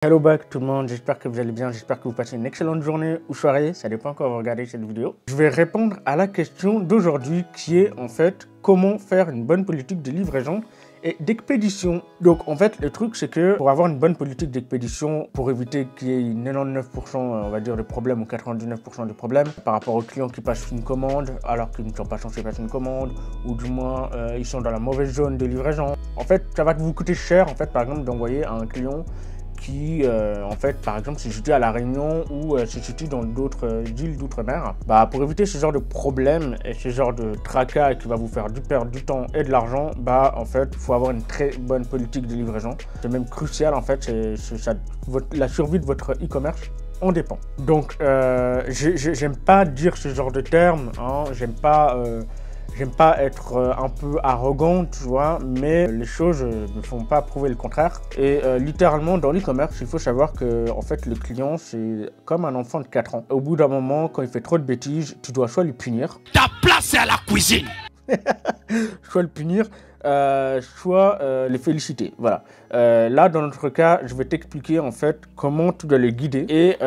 Hello back tout le monde, j'espère que vous allez bien, j'espère que vous passez une excellente journée ou soirée, ça dépend quand vous regardez cette vidéo. Je vais répondre à la question d'aujourd'hui qui est en fait comment faire une bonne politique de livraison et d'expédition. Donc en fait le truc c'est que pour avoir une bonne politique d'expédition, pour éviter qu'il y ait 99% on va dire de problèmes ou 99% de problèmes par rapport aux clients qui passent une commande alors qu'ils ne sont pas censés passer une commande ou du moins ils sont dans la mauvaise zone de livraison. En fait ça va vous coûter cher en fait par exemple d'envoyer à un client qui, en fait, par exemple, se situe à La Réunion ou se situe dans d'autres îles d'outre-mer. Bah, pour éviter ce genre de problème et ce genre de tracas qui va vous faire perdre du temps et de l'argent, bah, en fait, il faut avoir une très bonne politique de livraison. C'est même crucial, en fait, la survie de votre e-commerce en dépend. Donc, j'aime pas dire ce genre de termes, hein, j'aime pas être un peu arrogant, tu vois, mais les choses ne font pas prouver le contraire. Et littéralement, dans l'e-commerce, il faut savoir que en fait, le client, c'est comme un enfant de 4 ans. Au bout d'un moment, quand il fait trop de bêtises, tu dois soit lui punir. Ta place, c'est à la cuisine. Soit le punir, soit les féliciter. Voilà. Là, dans notre cas, je vais t'expliquer en fait comment tu dois le guider et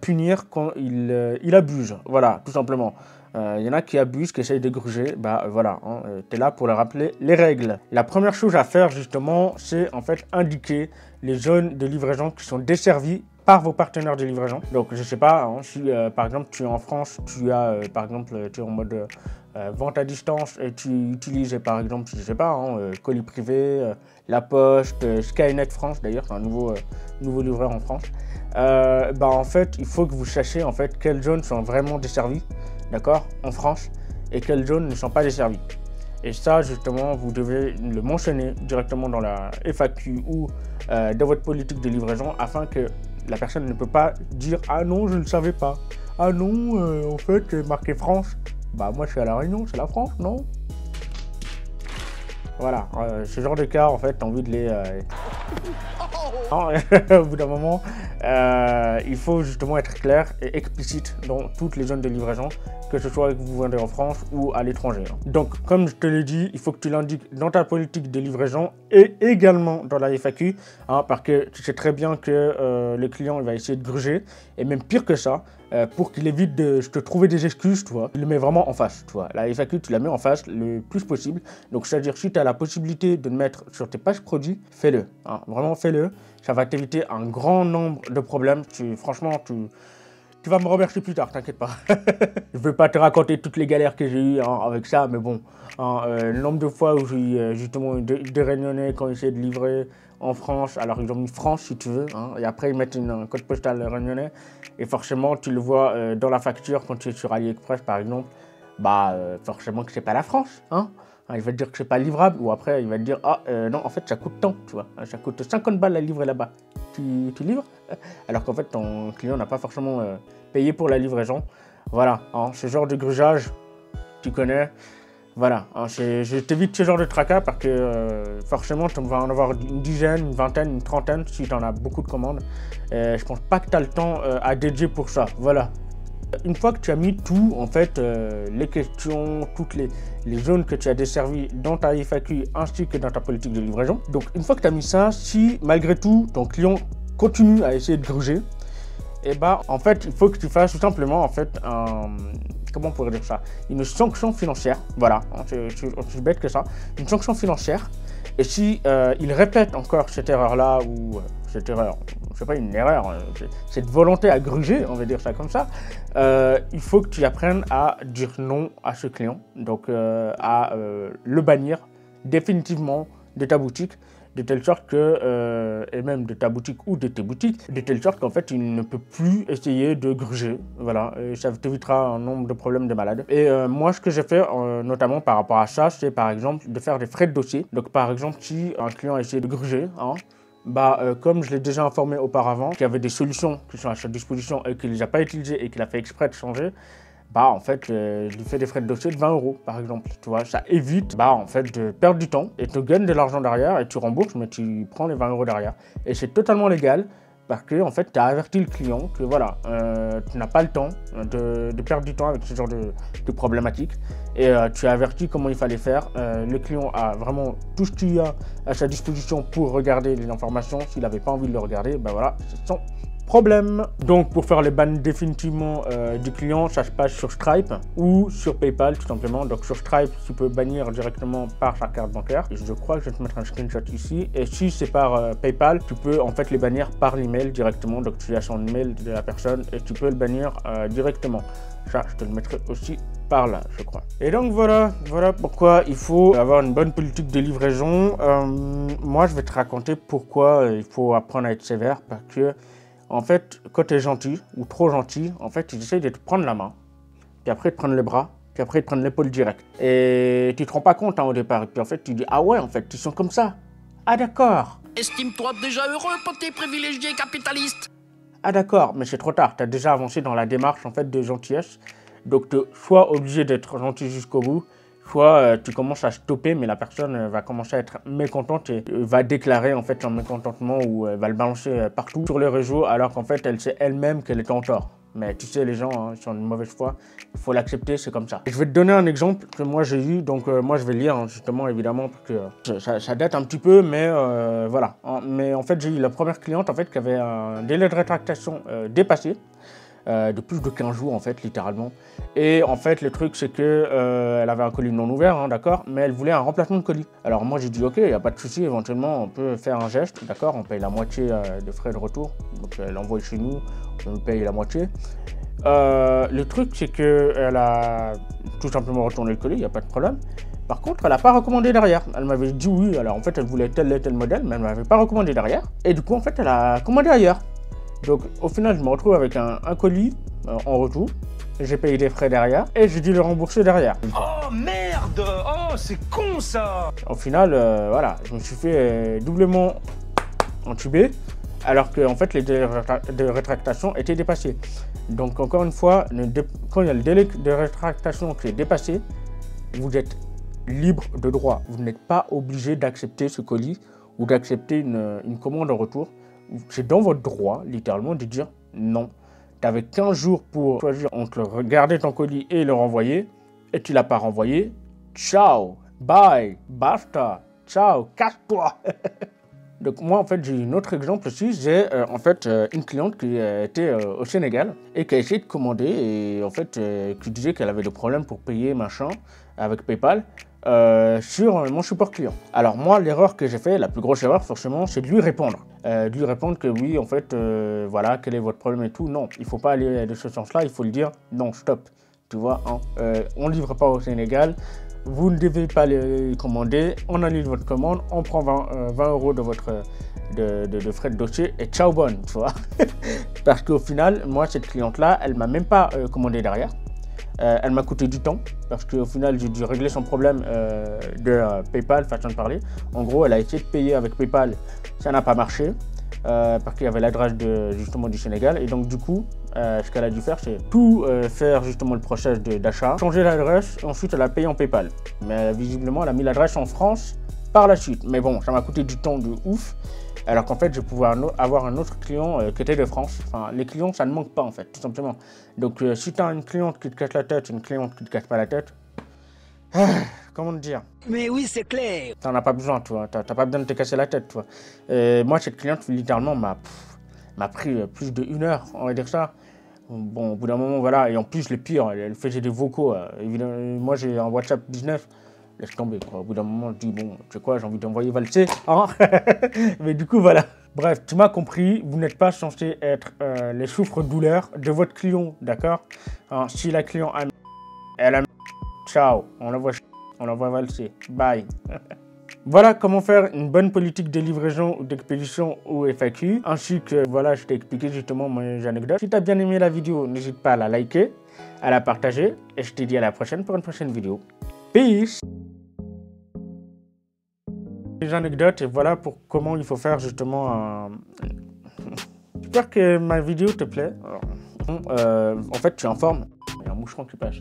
punir quand il abuse. Voilà, tout simplement. Il y en a qui abusent, qui essayent de gruger, bah voilà, hein, tu es là pour leur rappeler les règles. La première chose à faire justement, c'est en fait indiquer les zones de livraison qui sont desservies par vos partenaires de livraison. Donc je sais pas, hein, si par exemple tu es en France, tu as par exemple tu es en mode vente à distance et tu utilises par exemple, je sais pas, hein, Colis Privé, La Poste, Skynet France d'ailleurs, c'est un nouveau livreur en France. Bah en fait, il faut que vous sachiez en fait quelles zones sont vraiment desservies. D'accord, en France, et quelles zones ne sont pas desservies. Et ça, justement, vous devez le mentionner directement dans la FAQ ou dans votre politique de livraison afin que la personne ne peut pas dire « Ah non, je ne le savais pas. Ah non, en fait, c'est marqué France. Bah moi, je suis à La Réunion, c'est la France, non ?» Voilà, ce genre de cas, en fait, t'as envie de les... Non, au bout d'un moment, il faut justement être clair et explicite dans toutes les zones de livraison, que ce soit que vous vendez en France ou à l'étranger. Donc, comme je te l'ai dit, il faut que tu l'indiques dans ta politique de livraison et également dans la FAQ, hein, parce que tu sais très bien que le client il va essayer de gruger, et même pire que ça, pour qu'il évite de te trouver des excuses, tu vois, il le met vraiment en face, tu vois. La FAQ, tu la mets en face le plus possible. Donc, c'est-à-dire, si tu as la possibilité de le mettre sur tes pages produits, fais-le, hein, vraiment fais-le. Ça va t'éviter un grand nombre de problèmes. Franchement, tu vas me remercier plus tard, t'inquiète pas. Je ne veux pas te raconter toutes les galères que j'ai eues hein, avec ça, mais bon, hein, le nombre de fois où j'ai eu justement des Réunionnais quand ils essaient de livrer en France, alors ils ont mis France si tu veux, hein, et après ils mettent un code postal réunionnais, et forcément tu le vois dans la facture quand tu es sur AliExpress par exemple, bah forcément que c'est pas la France, hein. Il va te dire que c'est pas livrable, ou après il va te dire ah non en fait ça coûte tant, tu vois, ça coûte 50 balles à livrer là-bas. Tu livres, alors qu'en fait ton client n'a pas forcément payé pour la livraison. Voilà, hein, ce genre de grugeage, tu connais. Voilà, hein, je t'évite ce genre de tracas parce que forcément tu vas en avoir une dizaine, une vingtaine, une trentaine si tu en as beaucoup de commandes. Je pense pas que tu as le temps à dédier pour ça. Voilà. Une fois que tu as mis tout, en fait, les questions, toutes les zones que tu as desservies dans ta FAQ ainsi que dans ta politique de livraison. Donc, une fois que tu as mis ça, si malgré tout, ton client continue à essayer de gruger, et bah, en fait, il faut que tu fasses tout simplement, en fait, comment on pourrait dire ça, une sanction financière. Voilà, c'est aussi bête que ça. Une sanction financière. Et si il répète encore cette erreur-là ou cette erreur, c'est pas une erreur, cette volonté à gruger, on va dire ça comme ça, il faut que tu apprennes à dire non à ce client, donc à le bannir définitivement de ta boutique, de telle sorte que, et même de ta boutique ou de tes boutiques, de telle sorte qu'en fait il ne peut plus essayer de gruger, voilà, et ça t'évitera un nombre de problèmes de malades. Et moi ce que j'ai fait notamment par rapport à ça, c'est par exemple de faire des frais de dossier. Donc par exemple si un client a essayé de gruger, hein, bah, comme je l'ai déjà informé auparavant, qu'il y avait des solutions qui sont à sa disposition et qu'il ne les a pas utilisées et qu'il a fait exprès de changer, bah en fait, je lui fais des frais de dossier de 20 € par exemple, tu vois, ça évite bah en fait de perdre du temps et tu gagnes de l'argent derrière et tu rembourses mais tu prends les 20 € derrière. Et c'est totalement légal parce que en fait, tu as averti le client que voilà, tu n'as pas le temps de perdre du temps avec ce genre de problématique. Et tu as averti comment il fallait faire. Le client a vraiment tout ce qu'il y a à sa disposition pour regarder les informations. S'il n'avait pas envie de le regarder, ben voilà, c'est son problème. Donc pour faire les bans définitivement du client, ça se passe sur Stripe ou sur PayPal tout simplement. Donc sur Stripe, tu peux bannir directement par sa carte bancaire. Et je crois que je vais te mettre un screenshot ici. Et si c'est par PayPal, tu peux en fait les bannir par l'email directement. Donc tu as son email de la personne et tu peux le bannir directement. Ça, je te le mettrai aussi par là, je crois. Et donc voilà pourquoi il faut avoir une bonne politique de livraison. Moi, je vais te raconter pourquoi il faut apprendre à être sévère, parce que en fait, quand tu es gentil ou trop gentil, en fait, ils essayent de te prendre la main, puis après de prendre les bras, puis après de prendre l'épaule direct. Et tu te rends pas compte au départ. Et puis en fait, tu dis ah ouais, en fait, ils sont comme ça. Ah d'accord. Estime-toi déjà heureux, petit privilégié capitaliste. Ah d'accord, mais c'est trop tard. Tu as déjà avancé dans la démarche en fait de gentillesse. Donc tu es soit obligé d'être gentil jusqu'au bout, soit tu commences à stopper, mais la personne va commencer à être mécontente et va déclarer en fait son mécontentement ou va le balancer partout sur les réseaux, alors qu'en fait elle sait elle-même qu'elle est en tort. Mais tu sais, les gens ils sont de mauvaise foi, il faut l'accepter, c'est comme ça. Je vais te donner un exemple que moi j'ai eu, donc moi je vais lire justement évidemment parce que ça date un petit peu, mais voilà. Mais en fait j'ai eu la première cliente en fait qui avait un délai de rétractation dépassé. De plus de 15 jours en fait littéralement, et en fait le truc c'est que elle avait un colis non ouvert, hein, d'accord, mais elle voulait un remplacement de colis. Alors moi j'ai dit ok, il n'y a pas de souci, éventuellement on peut faire un geste, d'accord, on paye la moitié de frais de retour, donc elle envoie chez nous, on lui paye la moitié. Le truc c'est que elle a tout simplement retourné le colis, il n'y a pas de problème. Par contre, elle n'a pas recommandé derrière. Elle m'avait dit oui, alors en fait elle voulait tel et tel modèle, mais elle ne m'avait pas recommandé derrière, et du coup en fait elle a commandé ailleurs. Donc au final, je me retrouve avec un colis en retour. J'ai payé des frais derrière et j'ai dû le rembourser derrière. Oh merde! Oh, c'est con ça! Au final, voilà, je me suis fait doublement entuber, alors que en fait les délais de rétractation étaient dépassés. Donc encore une fois, quand il y a le délai de rétractation qui est dépassé, vous êtes libre de droit. Vous n'êtes pas obligé d'accepter ce colis ou d'accepter une commande en retour. C'est dans votre droit, littéralement, de dire non. Tu avais 15 jours pour choisir entre regarder ton colis et le renvoyer, et tu ne l'as pas renvoyé. Ciao, bye, basta, ciao, casse-toi. Donc moi, en fait, j'ai un autre exemple aussi. J'ai en fait une cliente qui était au Sénégal et qui a essayé de commander et en fait, qui disait qu'elle avait des problèmes pour payer machin avec PayPal. Sur mon support client. Alors moi, l'erreur que j'ai fait, la plus grosse erreur forcément, c'est de lui répondre. De lui répondre que oui, en fait, voilà, quel est votre problème et tout. Non, il ne faut pas aller de ce sens-là, il faut lui dire non, stop. Tu vois, hein, on ne livre pas au Sénégal, vous ne devez pas les commander, on annule votre commande, on prend 20 € de votre de frais de dossier et ciao bonne, tu vois. Parce qu'au final, moi, cette cliente-là, elle ne m'a même pas commandé derrière. Elle m'a coûté du temps parce qu'au final j'ai dû régler son problème de PayPal, façon de parler. En gros, elle a essayé de payer avec PayPal, ça n'a pas marché parce qu'il y avait l'adresse justement du Sénégal. Et donc du coup, ce qu'elle a dû faire, c'est tout faire justement le process d'achat, changer l'adresse et ensuite elle a payé en PayPal. Mais visiblement, elle a mis l'adresse en France par la suite. Mais bon, ça m'a coûté du temps de ouf. Alors qu'en fait, je pouvais avoir un autre client qui était de France. Enfin, les clients, ça ne manque pas en fait, tout simplement. Donc, si tu as une cliente qui te casse la tête, une cliente qui ne te casse pas la tête, comment te dire? Mais oui, c'est clair. Tu n'en as pas besoin, tu vois. Tu n'as pas besoin de te casser la tête, tu vois. Moi, cette cliente, littéralement, m'a pris plus de 1 heure, on va dire ça. Bon, au bout d'un moment, voilà. Et en plus, le pire, elle faisait des vocaux. Évidemment, moi, j'ai un WhatsApp business. Laisse tomber, quoi. Au bout d'un moment, je dis, bon, tu sais quoi, j'ai envie d'envoyer valser, hein. Mais du coup, voilà. Bref, tu m'as compris, vous n'êtes pas censé être les souffres-douleurs de votre client, d'accord? Si la cliente a elle a ciao, on l'envoie valser, bye. Voilà comment faire une bonne politique de livraison ou d'expédition au FAQ, ainsi que, voilà, je t'ai expliqué justement mes anecdotes. Si tu as bien aimé la vidéo, n'hésite pas à la liker, à la partager, et je te dis à la prochaine pour une prochaine vidéo. Peace! Les anecdotes et voilà pour comment il faut faire justement J'espère que ma vidéo te plaît. Alors, en fait, tu es en forme. Il y a un moucheron qui passe.